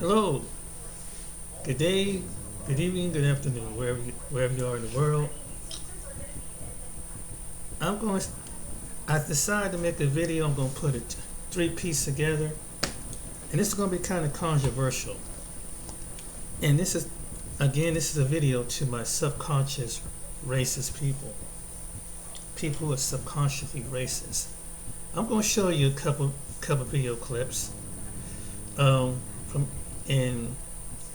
Hello, good day, good evening, good afternoon, wherever you are in the world. I'm going. I decided to make a video. I'm going to put a three-piece together, and this is going to be kind of controversial. And this is a video to my subconscious racist people who are subconsciously racist. I'm going to show you a couple video clips, from and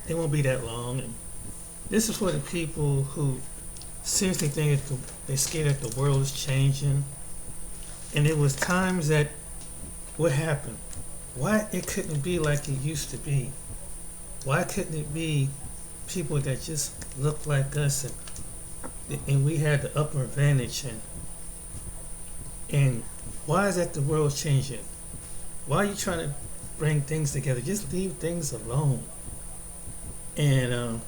they won't be that long. And this is for the people who seriously think they're scared that the world is changing. And it was times that what happened? Why it couldn't be like it used to be? Why couldn't it be people that just looked like us and we had the upper advantage and why is that the world's changing? Why are you trying to bring things together? Just leave things alone. And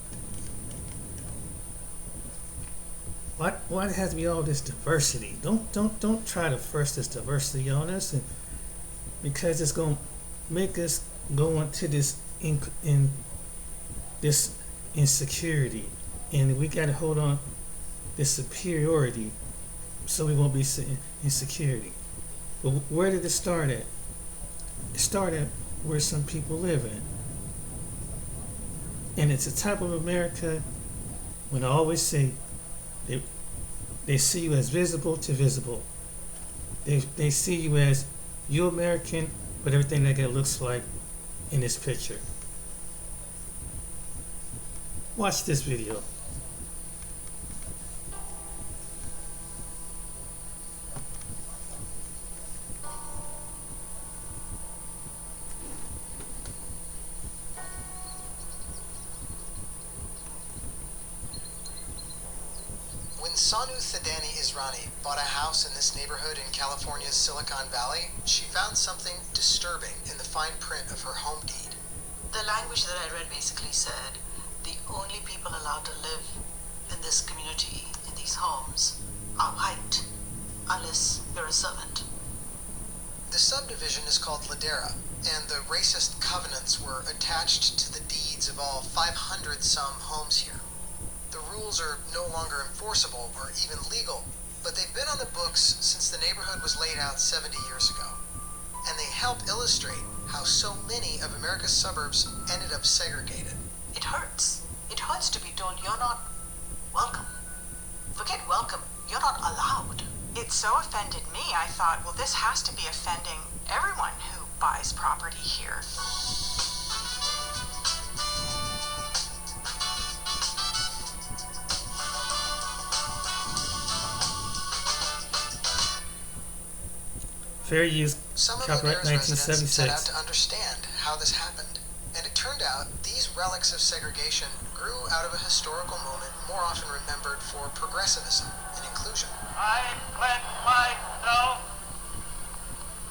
why it has to be all this diversity? Don't try to force this diversity on us, and because it's gonna make us go into this in this insecurity, and we gotta hold on this superiority, so we won't be in insecurity. But where did it start at? It started where some people live in, and it's a type of America. When I always say they see you as visible to visible. They see you as you American, but everything that looks like in this picture. Watch this video. When Sanu Thadani Israni bought a house in this neighborhood in California's Silicon Valley, she found something disturbing in the fine print of her home deed. The language that I read basically said the only people allowed to live in this community, in these homes, are white, unless you're a servant. The subdivision is called Ladera, and the racist covenants were attached to the deeds of all 500 some homes here. The rules are no longer enforceable or even legal, but they've been on the books since the neighborhood was laid out 70 years ago. And they help illustrate how so many of America's suburbs ended up segregated. It hurts. It hurts to be told you're not welcome. Forget welcome, you're not allowed. It so offended me, I thought, well, this has to be offending everyone who buys property here. Fair use, Some of copyright Ladera's residents set out 1976. to understand how this happened, and it turned out these relics of segregation grew out of a historical moment more often remembered for progressivism and inclusion. I pledge myself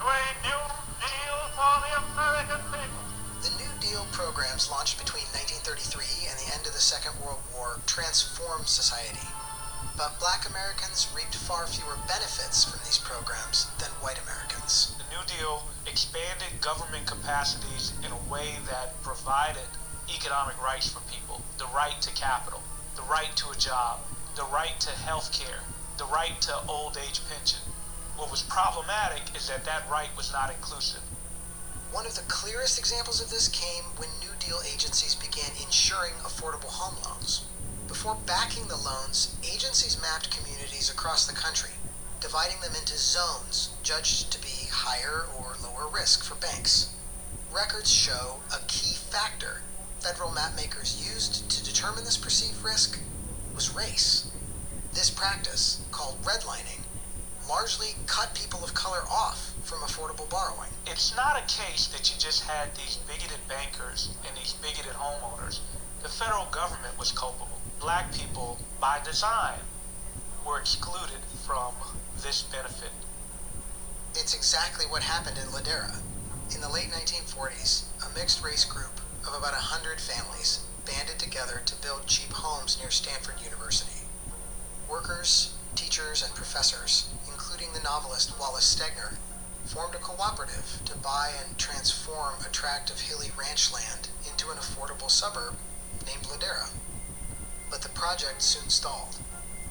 to a new deal for the American people. The New Deal programs launched between 1933 and the end of the Second World War transformed society. But black Americans reaped far fewer benefits from these programs than white Americans. The New Deal expanded government capacities in a way that provided economic rights for people. The right to capital, the right to a job, the right to health care, the right to old age pension. What was problematic is that that right was not inclusive. One of the clearest examples of this came when New Deal agencies began insuring affordable home loans. Before backing the loans, agencies mapped communities across the country, dividing them into zones judged to be higher or lower risk for banks. Records show a key factor federal mapmakers used to determine this perceived risk was race. This practice, called redlining, largely cut people of color off from affordable borrowing. It's not a case that you just had these bigoted bankers and these bigoted homeowners. The federal government was culpable. Black people, by design, were excluded from this benefit. It's exactly what happened in Ladera. In the late 1940s, a mixed-race group of about 100 families banded together to build cheap homes near Stanford University. Workers, teachers, and professors, including the novelist Wallace Stegner, formed a cooperative to buy and transform attractive hilly ranch land into an affordable suburb named Ladera. But the project soon stalled.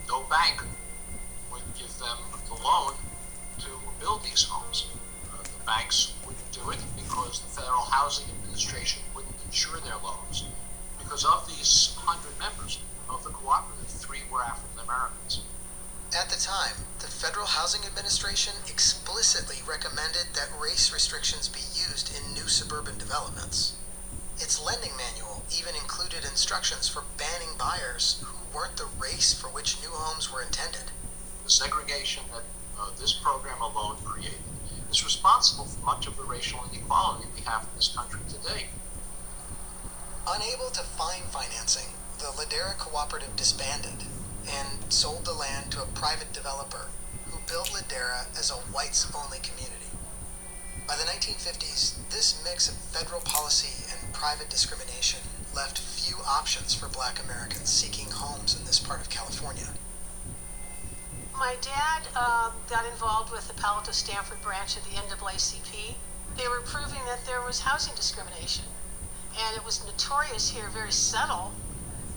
No bank would give them the loan to build these homes. The banks wouldn't do it because the Federal Housing Administration wouldn't insure their loans. Because of these 100 members of the cooperative, 3 were African Americans. At the time, the Federal Housing Administration explicitly recommended that race restrictions be used in new suburban developments. Its lending manual even included instructions for banning buyers who weren't the race for which new homes were intended. The segregation that this program alone created is responsible for much of the racial inequality we have in this country today. Unable to find financing, the Ladera Cooperative disbanded and sold the land to a private developer who built Ladera as a whites-only community. By the 1950s, this mix of federal policy and private discrimination left few options for Black Americans seeking homes in this part of California. My dad got involved with the Palo Alto Stanford branch of the NAACP. They were proving that there was housing discrimination. And it was notorious here, very subtle,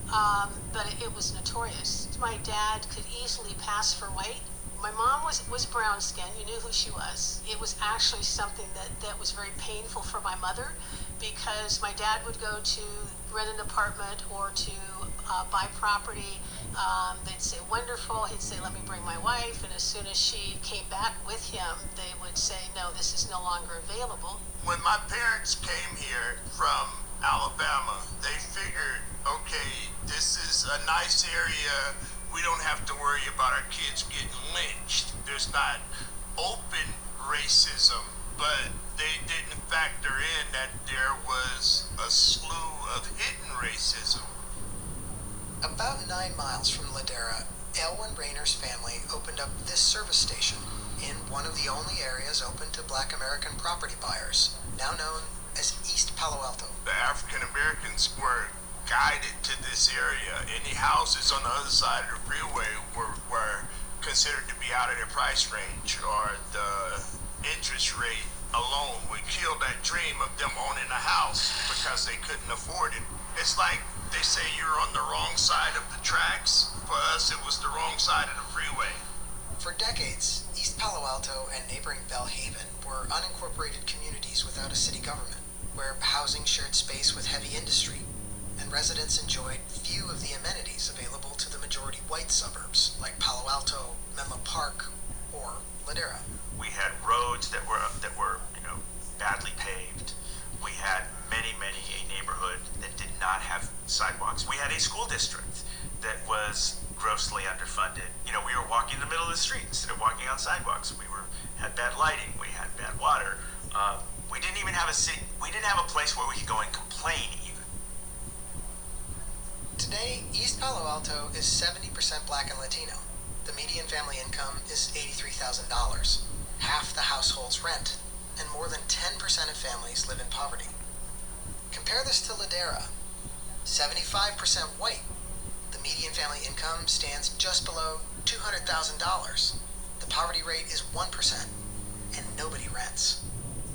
but it was notorious. My dad could easily pass for white. My mom was brown skinned, you knew who she was. It was actually something that was very painful for my mother because my dad would go to rent an apartment or to buy property. They'd say, wonderful. He'd say, let me bring my wife. And as soon as she came back with him, they would say, no, this is no longer available. When my parents came here from Alabama, they figured, okay, this is a nice area. We don't have to worry about our kids getting lynched. There's not open racism, but they didn't factor in that there was a slew of hidden racism. About 9 miles from Ladera, Elwyn Rayner's family opened up this service station in one of the only areas open to Black American property buyers, now known as East Palo Alto. The African Americans were guided to this area. Any houses on the other side of the freeway were considered to be out of their price range, or the interest rate alone would kill that dream of them owning a house because they couldn't afford it. It's like they say you're on the wrong side of the tracks. For us, it was the wrong side of the freeway. For decades, East Palo Alto and neighboring Bellhaven were unincorporated communities without a city government, where housing shared space with heavy industry, and residents enjoyed few of the amenities available to the majority white suburbs like Palo Alto, Menlo Park, or Ladera. We had roads that were badly paved. We had many a neighborhood that did not have sidewalks. We had a school district that was grossly underfunded. We were walking in the middle of the street instead of walking on sidewalks. We had bad lighting. We had bad water. We didn't even have a city. We didn't have a place where we could go and complain even. Today, East Palo Alto is 70% Black and Latino. The median family income is $83,000. Half the households rent, and more than 10% of families live in poverty. Compare this to Ladera, 75% white. The median family income stands just below $200,000. The poverty rate is 1%, and nobody rents.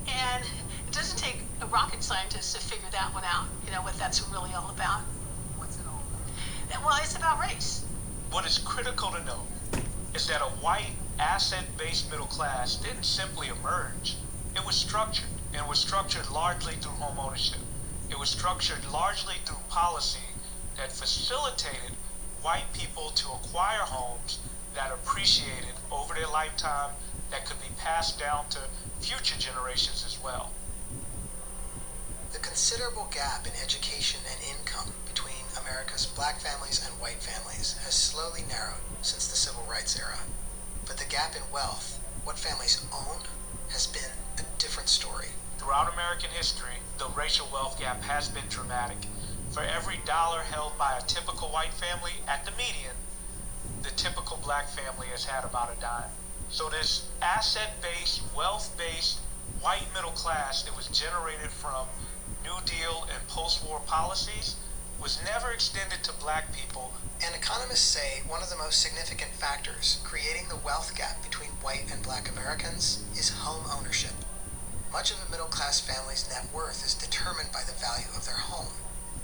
And it doesn't take a rocket scientist to figure that one out, what that's really all about. What's it all about? Well, it's about race. What is critical to know is that a white, asset-based middle class didn't simply emerge. It was structured, and it was structured largely through home ownership. It was structured largely through policy that facilitated white people to acquire homes that appreciated over their lifetime, that could be passed down to future generations as well. The considerable gap in education and income between America's Black families and white families has slowly narrowed since the Civil Rights era. But the gap in wealth, what families own, has been a different story. Throughout American history, the racial wealth gap has been dramatic. For every dollar held by a typical white family at the median, the typical Black family has had about a dime. So this asset-based, wealth-based, white middle class that was generated from New Deal and post-war policies was never extended to black people. And economists say one of the most significant factors creating the wealth gap between white and black Americans is home ownership. Much of a middle-class family's net worth is determined by the value of their home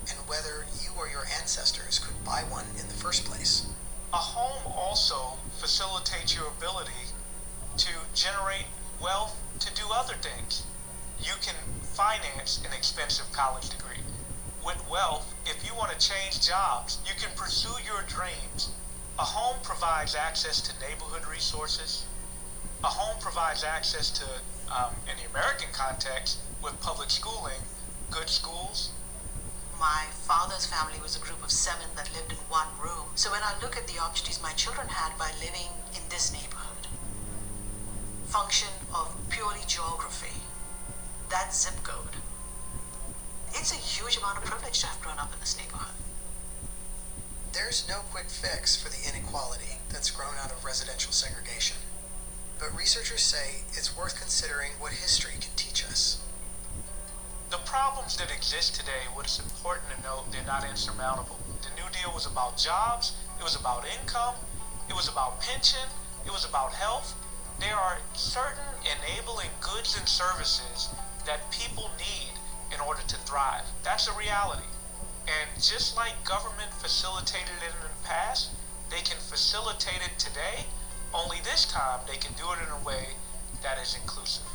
and whether you or your ancestors could buy one in the first place. A home also facilitates your ability to generate wealth to do other things. You can finance an expensive college degree. With wealth, if you want to change jobs, you can pursue your dreams. A home provides access to neighborhood resources. A home provides access to, in the American context, with public schooling, good schools. My father's family was a group of 7 that lived in one room. So when I look at the opportunities my children had by living in this neighborhood, function of purely geography, that zip code, it's a huge amount of privilege to have grown up in this neighborhood. There's no quick fix for the inequality that's grown out of residential segregation. But researchers say it's worth considering what history can teach us. The problems that exist today, what's important to note, they're not insurmountable. The New Deal was about jobs, it was about income, it was about pension, it was about health. There are certain enabling goods and services that people need in order to thrive. That's a reality. And just like government facilitated it in the past, they can facilitate it today, only this time they can do it in a way that is inclusive.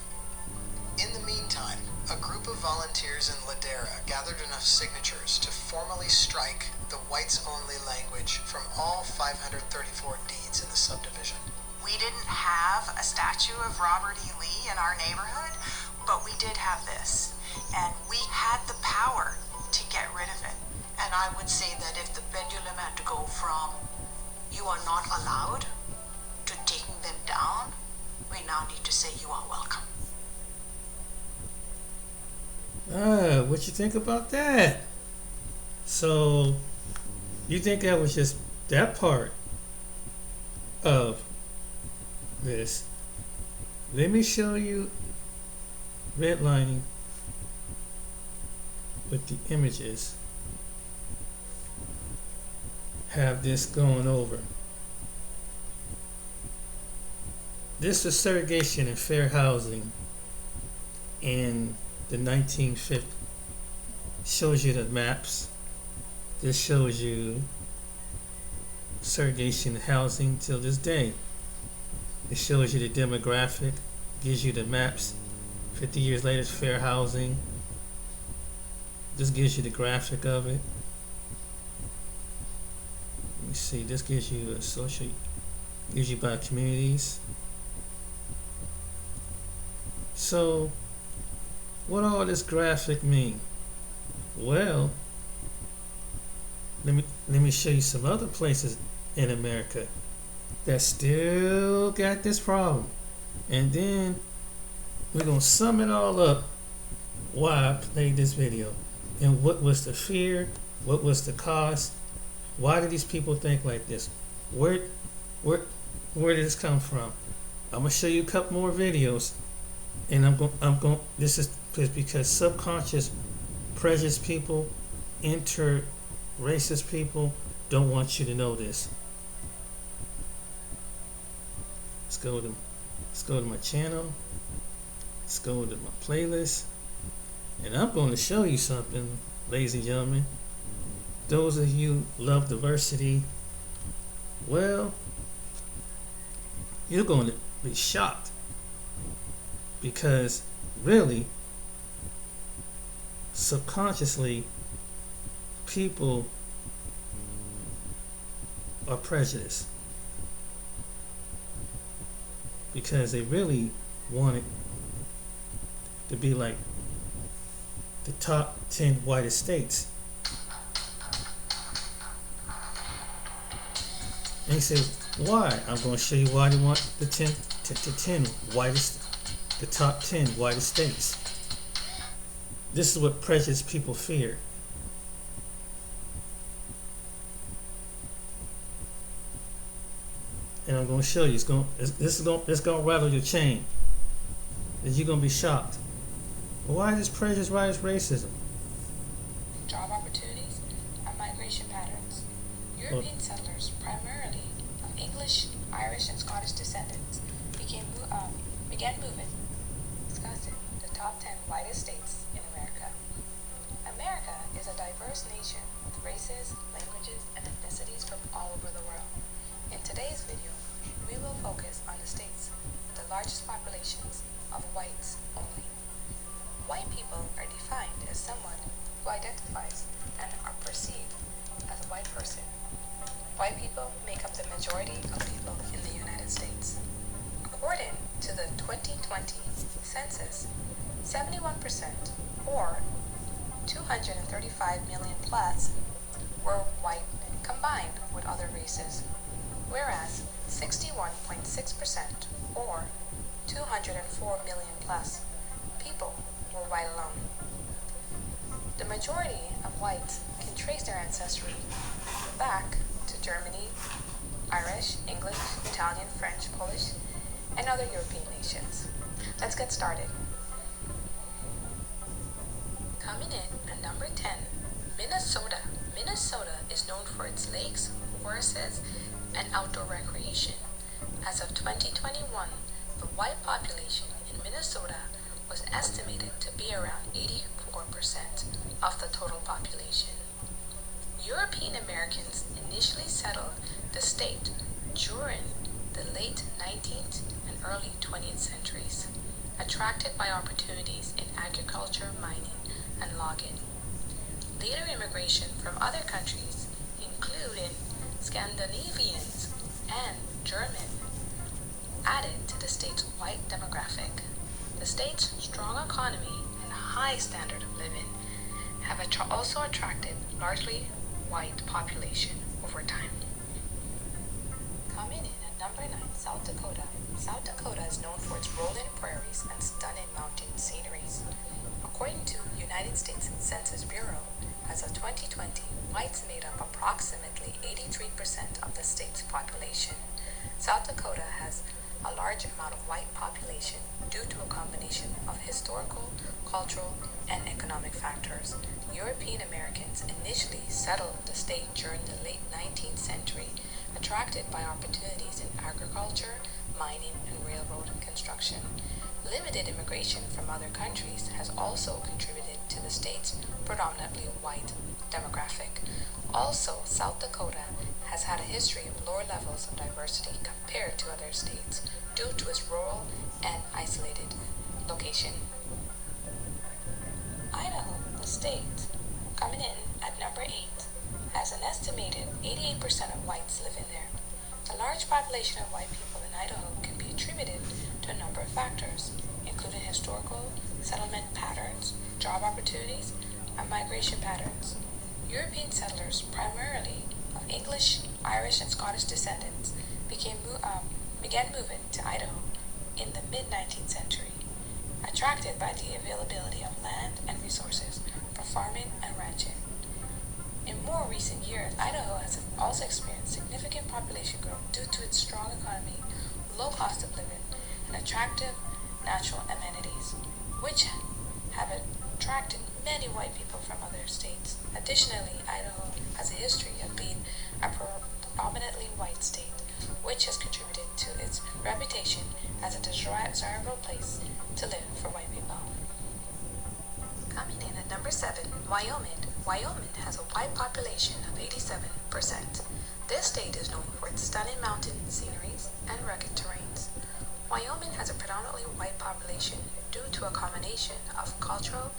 In the meantime, a group of volunteers in Ladera gathered enough signatures to formally strike the whites-only language from all 534 deeds in the subdivision. We didn't have a statue of Robert E. Lee in our neighborhood, but we did have this. And we had the power to get rid of it. And I would say that if the pendulum had to go from you are not allowed to taking them down, we now need to say you are welcome. What you think about that? So, you think that was just that part of this? Let me show you redlining with the images. Have this going over. This is segregation and fair housing in the 1950s. Shows you the maps. This shows you segregation housing till this day. It shows you the demographic, gives you the maps. 50 years later, it's fair housing. This gives you the graphic of it. Let me see, this gives you a social, gives you by communities. So, what all this graphic mean? Well, let me show you some other places in America that still got this problem, and then we're gonna sum it all up. Why I played this video, and what was the fear? What was the cost? Why did these people think like this? Where did this come from? I'm gonna show you a couple more videos, and I'm going. This is because subconscious prejudice people, inter-racist people don't want you to know this. Let's go to my channel. Let's go to my playlist, and I'm going to show you something, ladies and gentlemen. Those of you who love diversity, well, you're going to be shocked, because really, subconsciously, people are prejudiced because they really want it to be like the top 10 whitest states. And you say, why? I'm going to show you why they want the 10 whitest, the top 10 whitest states. This is what prejudiced people fear. And I'm going to show you. This is going to rattle your chain. And you're going to be shocked. Why is this prejudice? Why is racism? Job opportunities. I migration patterns. European settlers, primarily of English, Irish, and Scottish descendants, began moving. Discussing the top 10 whitest states in America. America is a diverse nation with races, languages, and ethnicities from all over the world. In today's video, we will focus on the states with the largest populations of whites only. White people are defined as someone who identifies and are perceived as a white person. White people make up the majority of people in the United States. According to the 2020 census, 71%, or 235 million plus, were white combined with other races, whereas 61.6%, or 204 million plus, people were white alone. The majority of whites can trace their ancestry back to Germany, Irish, English, Italian, French, Polish, and other European nations. Let's get started. Coming in at number 10, Minnesota. Minnesota is known for its lakes, forests, and outdoor recreation. As of 2021, the white population in Minnesota was estimated to be around 84% of the total population. European Americans initially settled the state during the late 19th and early 20th centuries, attracted by opportunities in agriculture, mining, and logging. Later immigration from other countries, including Scandinavians and German, added to the state's white demographic. The state's strong economy and high standard of living have also attracted largely white population over time. Coming in at number 9, South Dakota. South Dakota is known for its rolling prairies and stunning mountain sceneries. According to United States Census Bureau, as of 2020, whites made up approximately 83% of the state's population. South Dakota has a large amount of white population due to a combination of historical, cultural, and economic factors. European Americans initially settled the state during the late 19th century, attracted by opportunities in agriculture, mining, and railroad construction. Limited immigration from other countries has also contributed to the state's predominantly white demographic. Also, South Dakota has had a history of lower levels of diversity compared to other states due to its rural and isolated location. Idaho, the state, coming in at number 8, has an estimated 88% of whites living there. The large population of white people in Idaho can be attributed to a number of factors, including historical settlement patterns, job opportunities, and migration patterns. European settlers, primarily of English, Irish, and Scottish descendants, began moving to Idaho in the mid-19th century, attracted by the availability of land and resources for farming and ranching. In more recent years, Idaho has also experienced significant population growth due to its strong economy, low cost of living, and attractive natural amenities, which have attracted many white people from other states. Additionally, Idaho has a history of being a predominantly white state, which has contributed to its reputation as a desirable place to live for white people. Coming in at number 7, Wyoming. Wyoming has a white population of 87%. This state is known for its stunning mountain sceneries and rugged terrains. Wyoming has a predominantly white population due to a combination of cultural,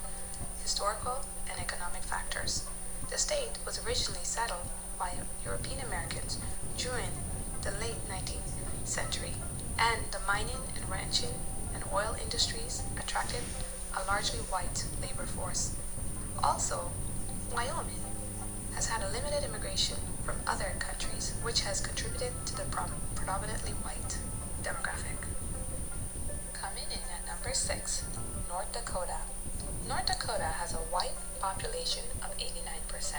historical, and economic factors. The state was originally settled by European Americans during the late 19th century, and the mining and ranching and oil industries attracted a largely white labor force. Also, Wyoming has had a limited immigration from other countries, which has contributed to the predominantly white demographic. Coming in at number 6, North Dakota. North Dakota has a white population of 89%.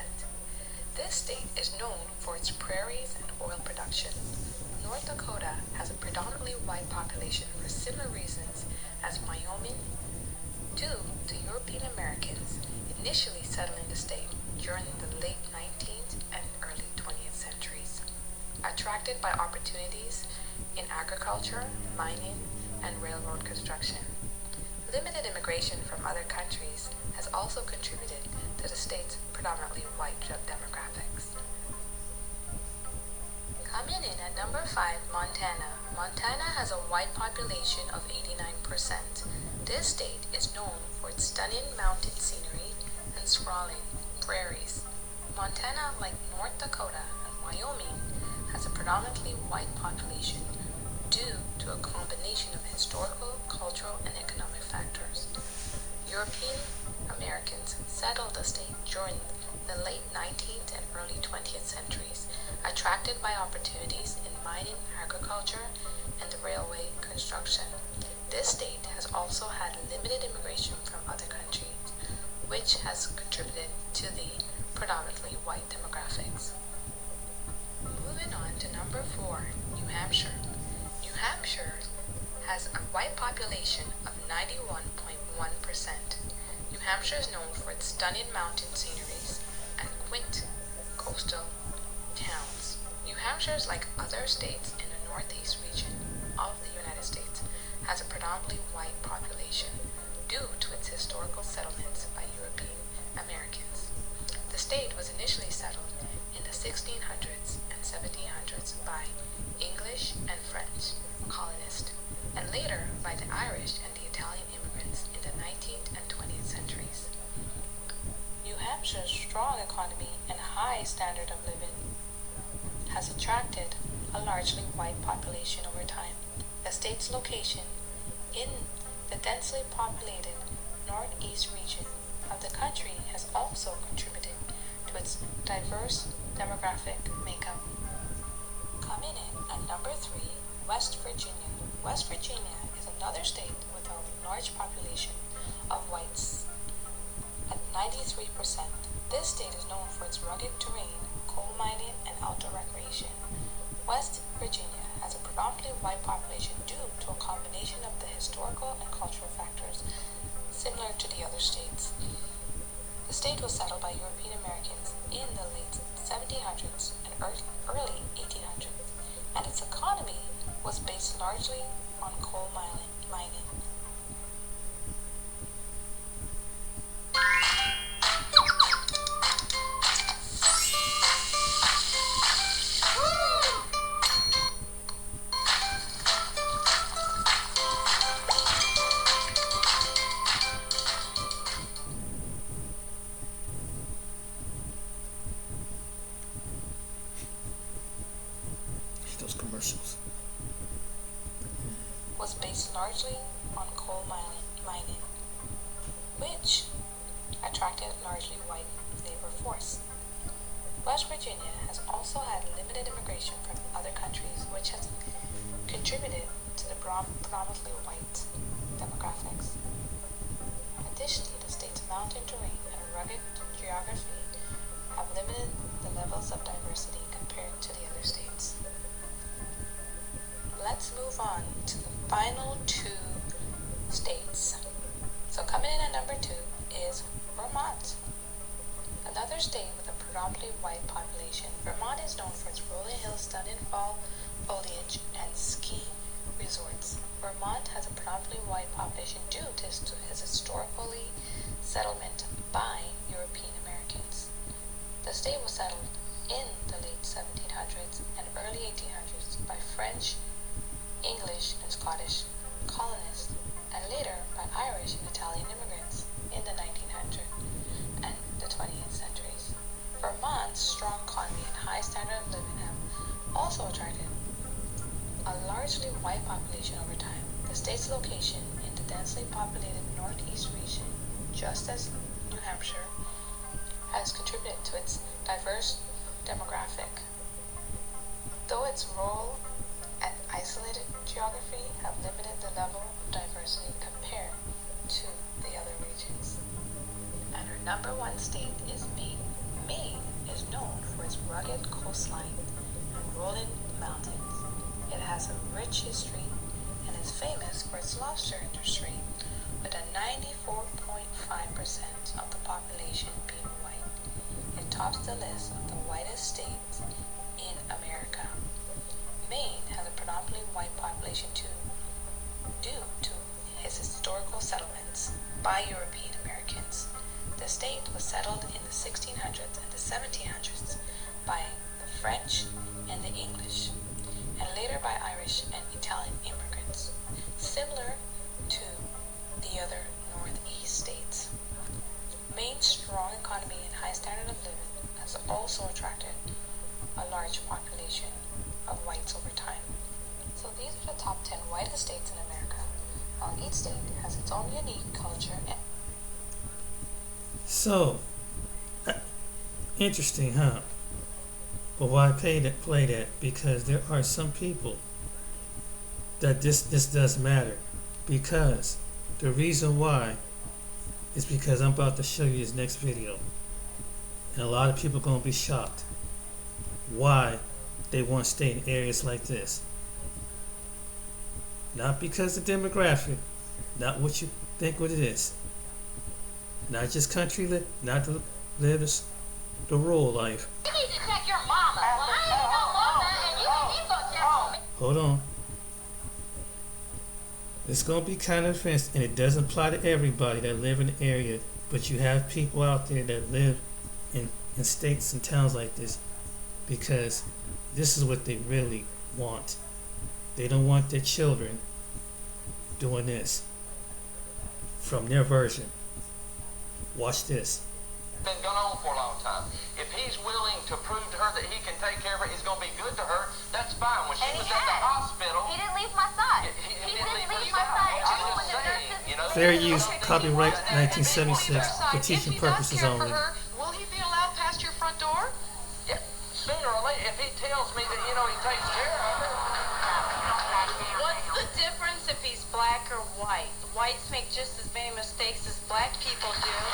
This state is known for its prairies and oil production. North Dakota has a predominantly white population for similar reasons as Wyoming, due to European Americans initially settling the state during the late 19th and early 20th centuries. Attracted by opportunities in agriculture, mining, and railroad construction. Limited immigration from other countries has also contributed to the state's predominantly white demographics. Coming in at number 5, Montana. Montana has a white population of 89%. This state is known for its stunning mountain scenery and sprawling prairies. Montana, like North Dakota and Wyoming, has a predominantly white population due to a combination of historical, cultural, and economic factors. European Americans settled the state during the late 19th and early 20th centuries, attracted by opportunities in mining, agriculture, and the railway construction. This state has also had limited immigration from other countries, which has contributed to the predominantly white demographics. Moving on to number 4, New Hampshire. New Hampshire has a white population of 91.1%. New Hampshire is known for its stunning mountain sceneries and quaint coastal towns. New Hampshire, like other states in the northeast region of the United States, has a predominantly white population due to its historical settlements by European Americans. The state was initially settled in the 1600s and 1700s by English and French colonists, and later by the Irish and the Italian immigrants in the 19th and 20th centuries. New Hampshire's strong economy and high standard of living has attracted a largely white population over time. The state's location in the densely populated northeast region of the country has also contributed to its diverse demographic makeup. Coming in at number 3, West Virginia. West Virginia is another state with a large population of whites at 93%. This state is known for its rugged terrain, coal mining, and outdoor recreation. West Virginia has a predominantly white population due to a combination of the historical and cultural factors similar to the other states. The state was settled by European Americans in the late 1700s and early 1800s, and its economy was based largely on coal mining. Those commercials. Was based largely on coal mining, which attracted largely white labor force. West Virginia has also had limited immigration from other countries, which has contributed to the predominantly white demographics. Additionally, the state's mountain terrain and rugged geography have limited the levels of diversity compared to the other states. Let's move on to the final 2 states. So coming in at number 2 is Vermont. Another state with a predominantly white population. Vermont is known for its rolling hills, stunning fall foliage, and ski resorts. Vermont has a predominantly white population due to its historically settlement by European Americans. The state was settled in the late 1700s and early 1800s by French, English, and Scottish colonists, and later by Irish and Italian immigrants in the 1900s and the 20th centuries. Vermont's strong economy and high standard of living have also attracted a largely white population over time. The state's location in the densely populated northeast region, just as New Hampshire, has contributed to its diverse demographic. Though its rural and isolated geography have limited the level of diversity compared to the other regions. And our number 1 state is Maine. Maine is known for its rugged coastline and rolling mountains. It has a rich history and is famous for its lobster industry, with a 94.5% of the population being white. It tops the list of the whitest states in America. Maine has a predominantly white population too, due to its historical settlements by European Americans. The state was settled in the 1600s and the 1700s by the French and the English, and later by Irish and Italian immigrants, similar to the other Northeast states. Maine's strong economy and high standard of living has also attracted a large population of whites over time. So these are the top 10 whitest states in America, while each state has its own unique culture and So, interesting, huh? But why play that? Because there are some people that this does matter. Because the reason why is because I'm about to show you this next video. And a lot of people are going to be shocked why they want to stay in areas like this. Not because of demographic, not what you think what it is. Not just country live, not to live the rural life. You need to check your mama. Well, I ain't no mama, and you need to go check me. Hold on. It's going to be kind of offensive, and it doesn't apply to everybody that live in the area, but you have people out there that live in states and towns like this because this is what they really want. They don't want their children doing this from their version. Watch this. Been going on for a long time. If he's willing to prove to her that he can take care of her, he's going to be good to her, that's fine. When she was at the hospital, He didn't leave my side. he He didn't didn't leave leave her my side. side I'm too when just the saying, nurses. you know. Fair use, copyright 1976, for teaching purposes only. Will he be allowed past your front door? Yeah, sooner or later, if he tells me that, he takes care of her. What's the difference if he's black or white? Whites make just as many mistakes as black people do. If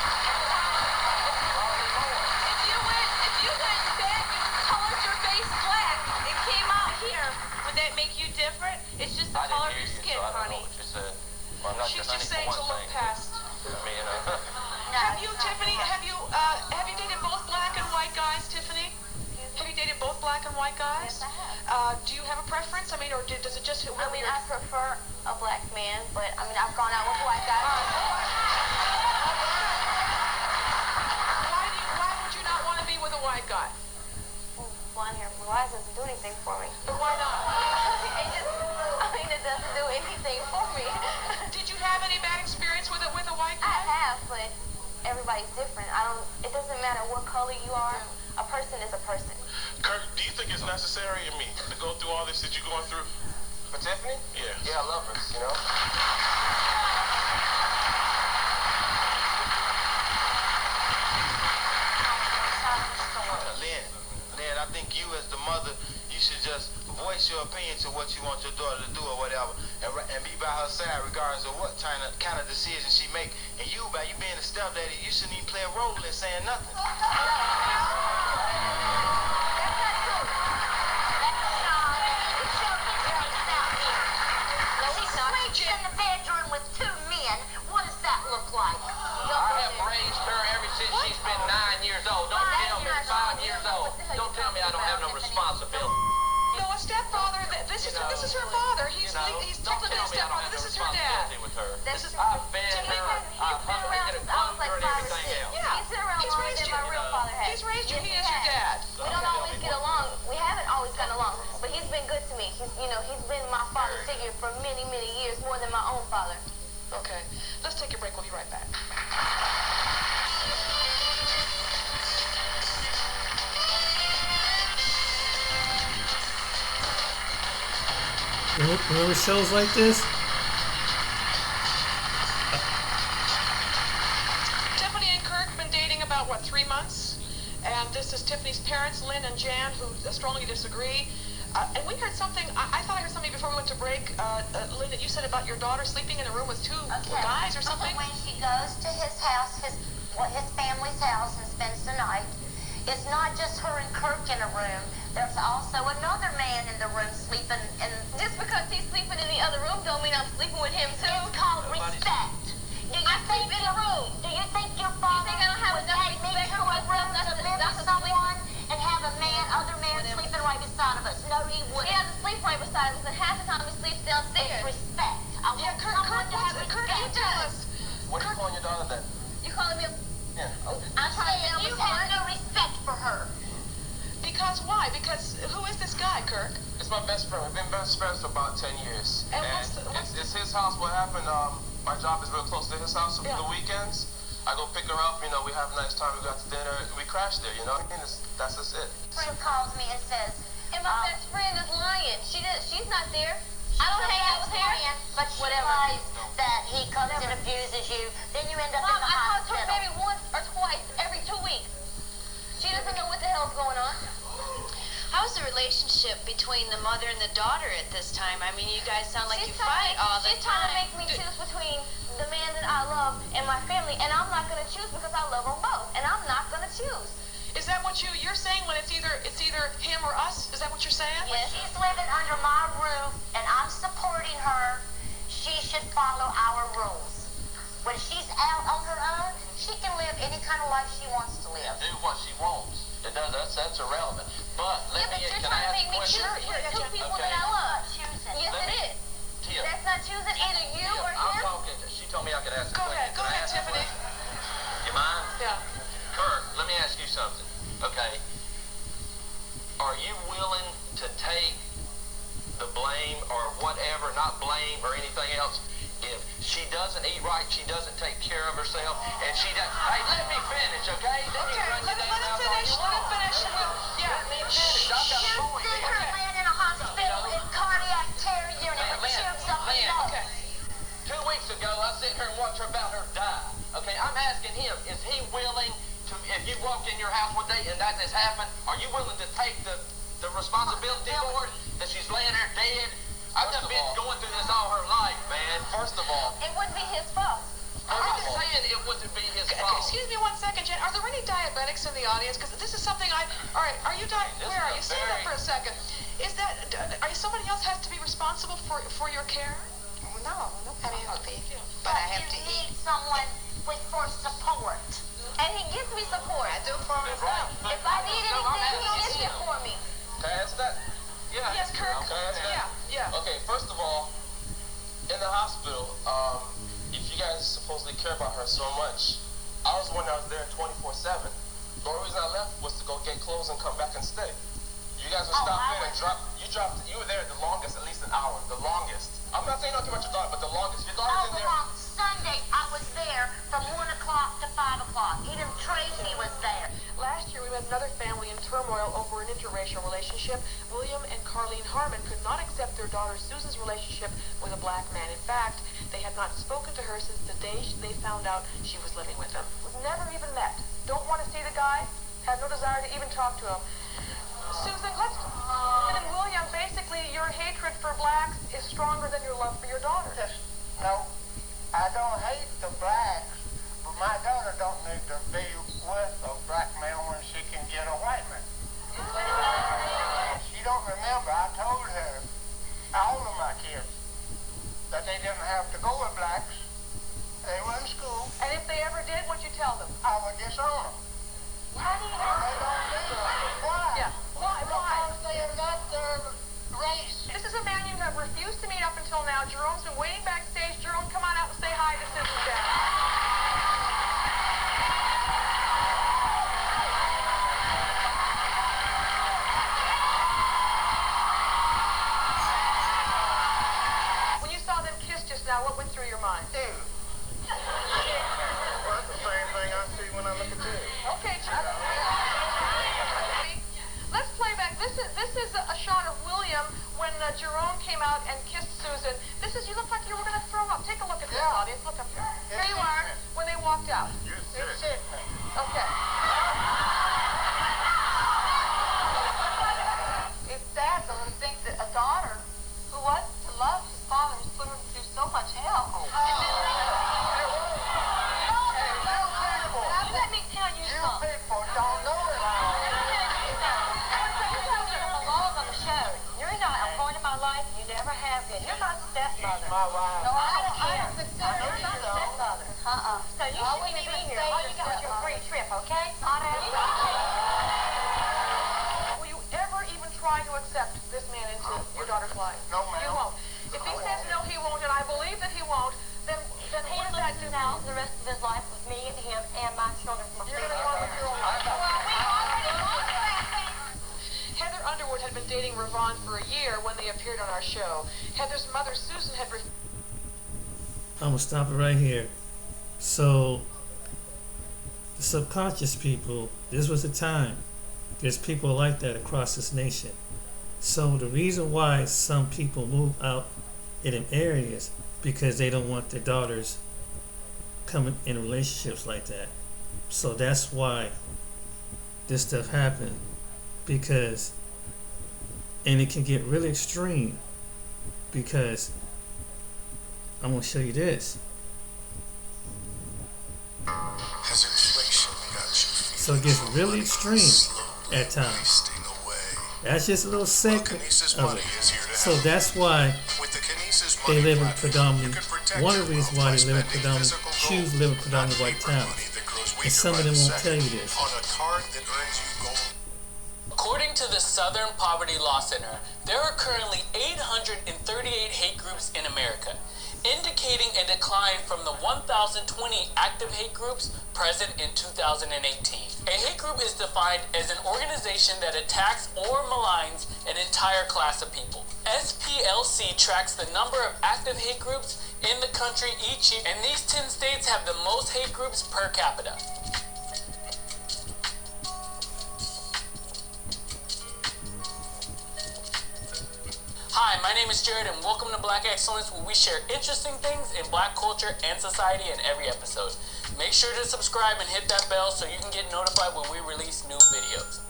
you went back and colored your face black and came out here, would that make you different? It's just the color of your skin, honey. She's just saying to look past. Have you, Tiffany, have you dated both black and white guys, Tiffany? Have you dated both black and white guys? Yes, I have. Do you have a preference? I mean, or does it just... I mean, I prefer a black man, but I mean, I've gone out with white guys before. Why would you not want to be with a white guy? Blonde hair, blue eyes doesn't do anything for me. But why not? It doesn't do anything for me. Did you have any bad experience with a white guy? I have, but everybody's different. It doesn't matter what color you are. A person is a person. Kirk, do you think it's necessary in me to go through all this that you're going through? For Tiffany? Yeah. Yeah, I love her, Lynn, I think you as the mother, you should just voice your opinion to what you want your daughter to do or whatever, and be by her side regardless of what kind of decision she make. And you, by you being a stepdaddy, you shouldn't even play a role in saying nothing. Sleeps in the bedroom with two men. What does that look like? I have raised her ever since she's been 9 years old. Don't tell me 5 years old. Don't tell me I don't have no responsibility. No, a stepfather. This is her father. He's technically a stepfather. This is her dad. This is I fed her, I hung her, and groomed her, and everything else. Yeah, He's been around longer than my real father has. He's raised you. Yes, He is your dad. We don't always get along. We haven't always gotten along, but he's been good to me. He's been my father figure for many, many years, more than my own father. Okay, let's take a break. We'll be right back. Remember shows like this? Tiffany and Kirk have been dating about, 3 months? And this is Tiffany's parents, Lynn and Jan, who strongly disagree. And we heard something, I thought I heard something before we went to break, Lynn, that you said about your daughter sleeping in a room with two guys or something? When she goes to his house, his family's house, and spends the night, it's not just her and Kirk in a room. There's also another man in the room sleeping, and just because he's sleeping in the other room don't mean I'm sleeping with him too. It's called respect. guy, Kirk? It's my best friend. We've been best friends for about 10 years. And it's his house. What happened, my job is real close to his house, so Yeah. for the weekends, I go pick her up, you know, we have a nice time, we go out to dinner, we crash there, you know what I mean? That's just it. Friend calls me and says, And my best friend is lying. She's not there. I don't hang out with her. but she lies that he comes and abuses you. Then you end up Mom, in the I talk to her hospital. maybe once or twice every 2 weeks. She doesn't know what the hell's going on. How's the relationship between the mother and the daughter at this time? I mean, you guys sound like you fight all the time. She's trying to make me choose between the man that I love and my family, and I'm not going to choose because I love them both, and I'm not going to choose. Is that what you're saying when it's either him or us? Is that what you're saying? When she's living under my roof and I'm supporting her, she should follow our rules. When she's out on her own, she can live any kind of life she wants to live. Do what she wants. That's irrelevant. But Yeah, but you're trying to make me choose between two people that I love. Yes, it is. Tia, That's not choosing either you or I'm him. talking. She told me I could ask a Go question. ahead, Can I ask a Tiffany. question? You mind? Yeah. Kirk, let me ask you something. Okay. Are you willing to take the blame or whatever, not blame or anything else, if she doesn't eat right, she doesn't take care of herself, and she does... Hey, let me finish, okay? Then you run your damn mouth all you want. Yeah. Let me finish. I've got a point She's here. laying in a hospital in cardiac care unit with tubes up her nose. Okay. 2 weeks ago, I sat here and watched her about her die. Okay, I'm asking him, is he willing to, if you walk in your house one day and that has happened, are you willing to take the responsibility for it? That she's laying there dead? I've just been going through this all her life, man. First of all, It wouldn't be his fault. I'm not saying it wouldn't be his fault. Excuse me 1 second, Jen. Are there any diabetics in the audience? Because this is something all right, are you where are you? Stand up for a second. Is that, somebody else has to be responsible for your care? No, nobody has to be. But But I have you to need eat. someone for support. And he gives me support. I do for myself. If I need anything, he gets it for me. can I answer that? Yeah. Yes, Kirk. Can I answer that? Yeah. Okay, first of all, in the hospital, if you guys supposedly care about her so much, I was the one that was there 24/7. The only reason I left was to go get clothes and come back and stay. You guys would stop in and drop. You were there the longest, at least an hour. The longest. I'm not saying nothing about your daughter, but the longest. Your daughter's in there. On Sunday, I was there from 1 o'clock to 5 o'clock. Even Tracy was there. Last year, we met another family in turmoil over an interracial relationship. William and Carlene Harmon could not accept their daughter Susan's relationship with a black man. In fact, they had not spoken to her since the day they found out she was living with them. Never even met. Don't want to see the guy. Have no desire to even talk to him. Susan, and then William, basically your hatred for blacks is stronger than your love for your daughter. No, I don't hate the blacks, but my daughter don't need to be with a black man when she can get a white man. She don't remember, I told her, all of my kids, that they didn't have to go with blacks. They were in school. And if they ever did, what'd you tell them? I would disown them. How do you know? They don't need them. Why? Yeah. Why? Because they are not their race. This is a man you have refused to meet up until now. Jerome's been waiting backstage. Jerome, come on out and say hi to Susan's dad. When you saw them kiss just now, what went through your mind? Well, that's the same thing I see when I look at you. Okay, let's play back. This is a shot of William when Jerome came out and kissed Susan. You look like you were going to throw up. Take a look at this, audience. Look up here. Here you are when they walked out. It's sickening. Okay. It's sad though to think that a daughter who wants to love his father has put him through so much hell. Let me tell you You something. people don't know it all. belong on the show. You're not a point in my life. You never have been. You're my stepmother. My wife. No, I don't care. You're my stepmother. So you shouldn't even be here. All you got was your free trip, okay? Will you ever even try to accept this man into your daughter's life? No, ma'am. You won't. If he says no, he won't, and I believe that he won't, then what does that do? Now the rest of his life with me and him and my children from You're going to go with your own life. Heather Underwood had been dating dating Ravon for a year when they appeared on our show. Heather's mother, Susan, had I'm gonna stop it right here. So, the subconscious people, this was the time. There's people like that across this nation. So the reason why some people move out in them areas because they don't want their daughters coming in relationships like that. So that's why this stuff happened, because, and it can get really extreme, because I'm gonna show you this. Has inflation got you? So it gets really extreme at times. That's just a little segment of it. So that's why they live in predominantly, one of the reasons why they live in predominantly, choose to live in predominantly white towns. And some of them won't tell you this. According to the Southern Poverty Law Center, there are currently 838 hate groups in America, indicating a decline from the 1,020 active hate groups present in 2018. A hate group is defined as an organization that attacks or maligns an entire class of people. SPLC tracks the number of active hate groups in the country each year, and these 10 states have the most hate groups per capita. Hi, my name is Jared, and welcome to Black Excellence, where we share interesting things in Black culture and society in every episode. Make sure to subscribe and hit that bell so you can get notified when we release new videos.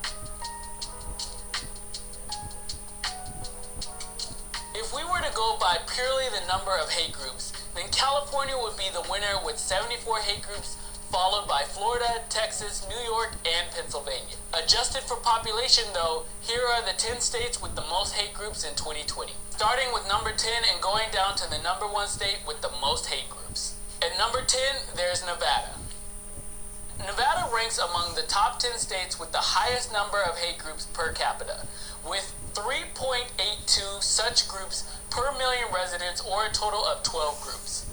If we were to go by purely the number of hate groups, then California would be the winner with 74 hate groups, followed by Florida, Texas, New York, and Pennsylvania. Adjusted for population though, here are the 10 states with the most hate groups in 2020. Starting with number 10 and going down to the number 1 state with the most hate groups. At number 10, there's Nevada. Nevada ranks among the top 10 states with the highest number of hate groups per capita, with 3.82 such groups per million residents, or a total of 12 groups.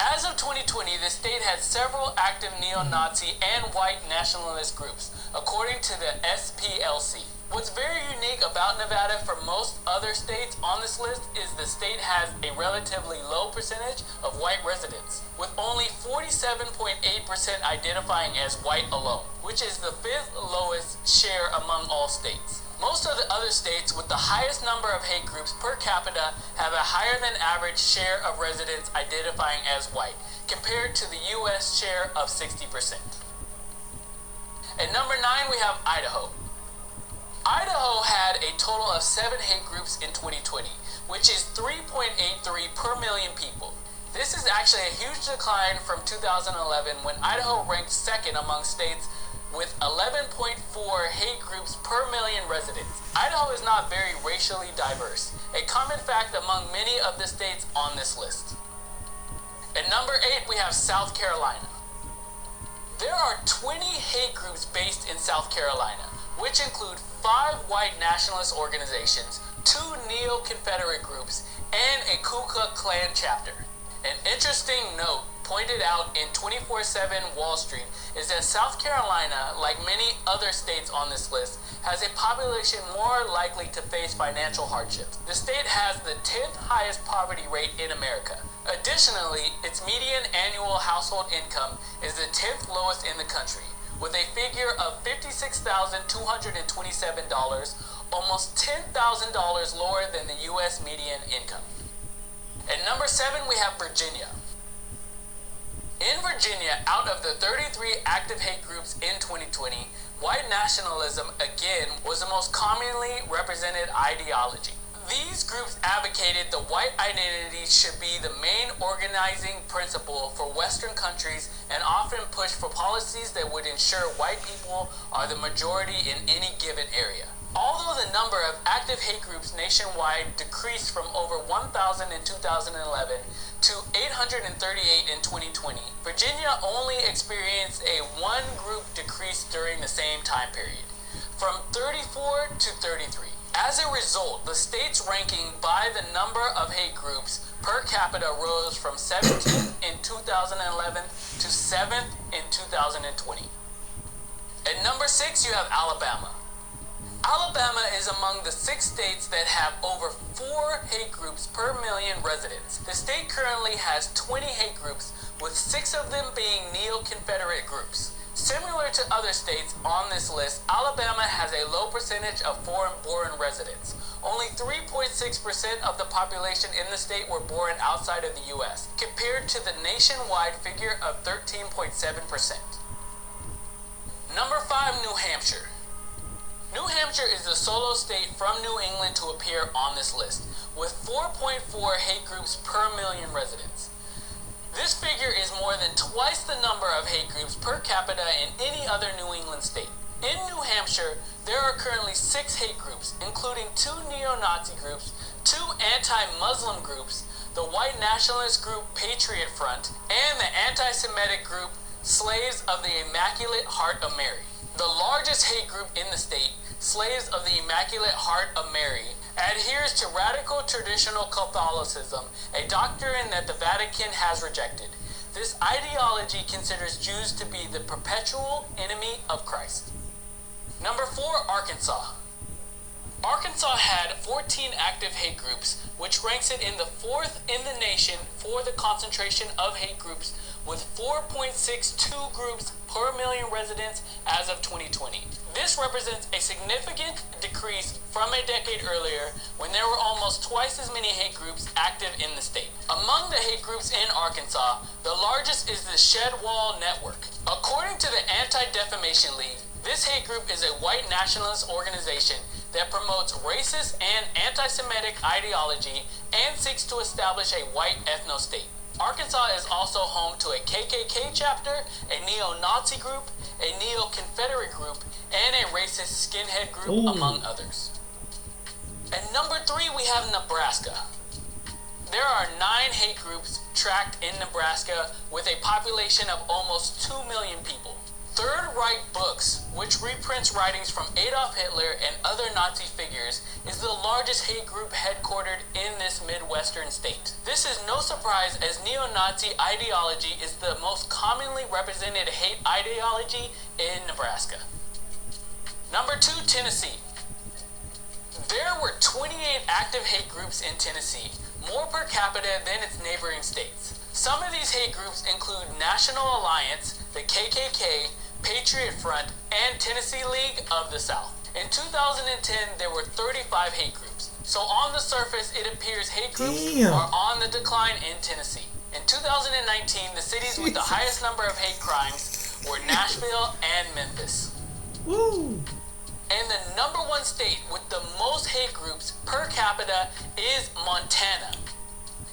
As of 2020, the state had several active neo-Nazi and white nationalist groups, according to the SPLC. What's very unique about Nevada from most other states on this list is the state has a relatively low percentage of white residents, with only 47.8% identifying as white alone, which is the 5th lowest share among all states. Most of the other states with the highest number of hate groups per capita have a higher than average share of residents identifying as white, compared to the US share of 60%. At number 9, we have Idaho. Idaho had a total of 7 hate groups in 2020, which is 3.83 per million people. This is actually a huge decline from 2011, when Idaho ranked 2nd among states with 11.4 hate groups per million residents. Idaho is not very racially diverse, a common fact among many of the states on this list. At number 8, we have South Carolina. There are 20 hate groups based in South Carolina, which include 5 white nationalist organizations, 2 neo-Confederate groups, and a Ku Klux Klan chapter. An interesting note pointed out in 24/7 Wall Street is that South Carolina, like many other states on this list, has a population more likely to face financial hardships. The state has the 10th highest poverty rate in America. Additionally, its median annual household income is the 10th lowest in the country, with a figure of $56,227, almost $10,000 lower than the U.S. median income. At number 7, we have Virginia. In Virginia, out of the 33 active hate groups in 2020, white nationalism, again, was the most commonly represented ideology. These groups advocated the white identity should be the main organizing principle for Western countries, and often pushed for policies that would ensure white people are the majority in any given area. Although the number of active hate groups nationwide decreased from over 1,000 in 2011 to 838 in 2020, Virginia only experienced a 1-group decrease during the same time period, from 34 to 33. As a result, the state's ranking by the number of hate groups per capita rose from 17th in 2011 to 7th in 2020. At number 6, you have Alabama. Alabama is among the 6 states that have over 4 hate groups per million residents. The state currently has 20 hate groups, with 6 of them being neo-Confederate groups. Similar to other states on this list, Alabama has a low percentage of foreign-born residents. Only 3.6% of the population in the state were born outside of the U.S., compared to the nationwide figure of 13.7%. Number 5, New Hampshire. New Hampshire is the solo state from New England to appear on this list, with 4.4 hate groups per million residents. This figure is more than twice the number of hate groups per capita in any other New England state. In New Hampshire, there are currently 6 hate groups, including 2 neo-Nazi groups, 2 anti-Muslim groups, the white nationalist group Patriot Front, and the anti-Semitic group Slaves of the Immaculate Heart of Mary. The largest hate group in the state, Slaves of the Immaculate Heart of Mary, adheres to radical traditional Catholicism, a doctrine that the Vatican has rejected. This ideology considers Jews to be the perpetual enemy of Christ. Number 4, Arkansas. Arkansas had 14 active hate groups, which ranks it in the 4th in the nation for the concentration of hate groups, with 4.62 groups per million residents as of 2020. This represents a significant decrease from a decade earlier, when there were almost twice as many hate groups active in the state. Among the hate groups in Arkansas, the largest is the Shed Wall Network. According to the Anti-Defamation League, this hate group is a white nationalist organization that promotes racist and anti-Semitic ideology and seeks to establish a white ethno-state. Arkansas is also home to a KKK chapter, a neo-Nazi group, a neo-Confederate group, and a racist skinhead group, among others. At number 3, we have Nebraska. There are 9 hate groups tracked in Nebraska with a population of almost 2 million people. Third Reich Books, which reprints writings from Adolf Hitler and other Nazi figures, is the largest hate group headquartered in this Midwestern state. This is no surprise, as neo-Nazi ideology is the most commonly represented hate ideology in Nebraska. Number 2, Tennessee. There were 28 active hate groups in Tennessee, more per capita than its neighboring states. Some of these hate groups include National Alliance, the KKK, Patriot Front, and Tennessee League of the South. In 2010, there were 35 hate groups. So on the surface, it appears hate groups are on the decline in Tennessee. In 2019, the cities with the highest number of hate crimes were Nashville and Memphis. Woo! And the number 1 state with the most hate groups per capita is Montana.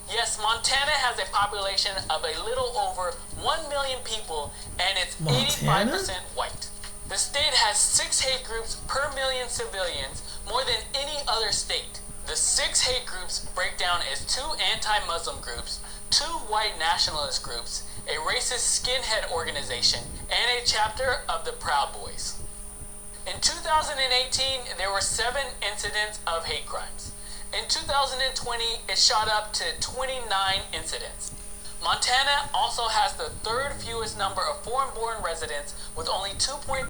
Yes, Montana has a population of a little over 1 million people, and it's 85% white. The state has 6 hate groups per million civilians, more than any other state. The 6 hate groups break down as 2 anti-Muslim groups, 2 white nationalist groups, a racist skinhead organization, and a chapter of the Proud Boys. In 2018, there were 7 incidents of hate crimes. In 2020, it shot up to 29 incidents. Montana also has the 3rd fewest number of foreign-born residents, with only 2.3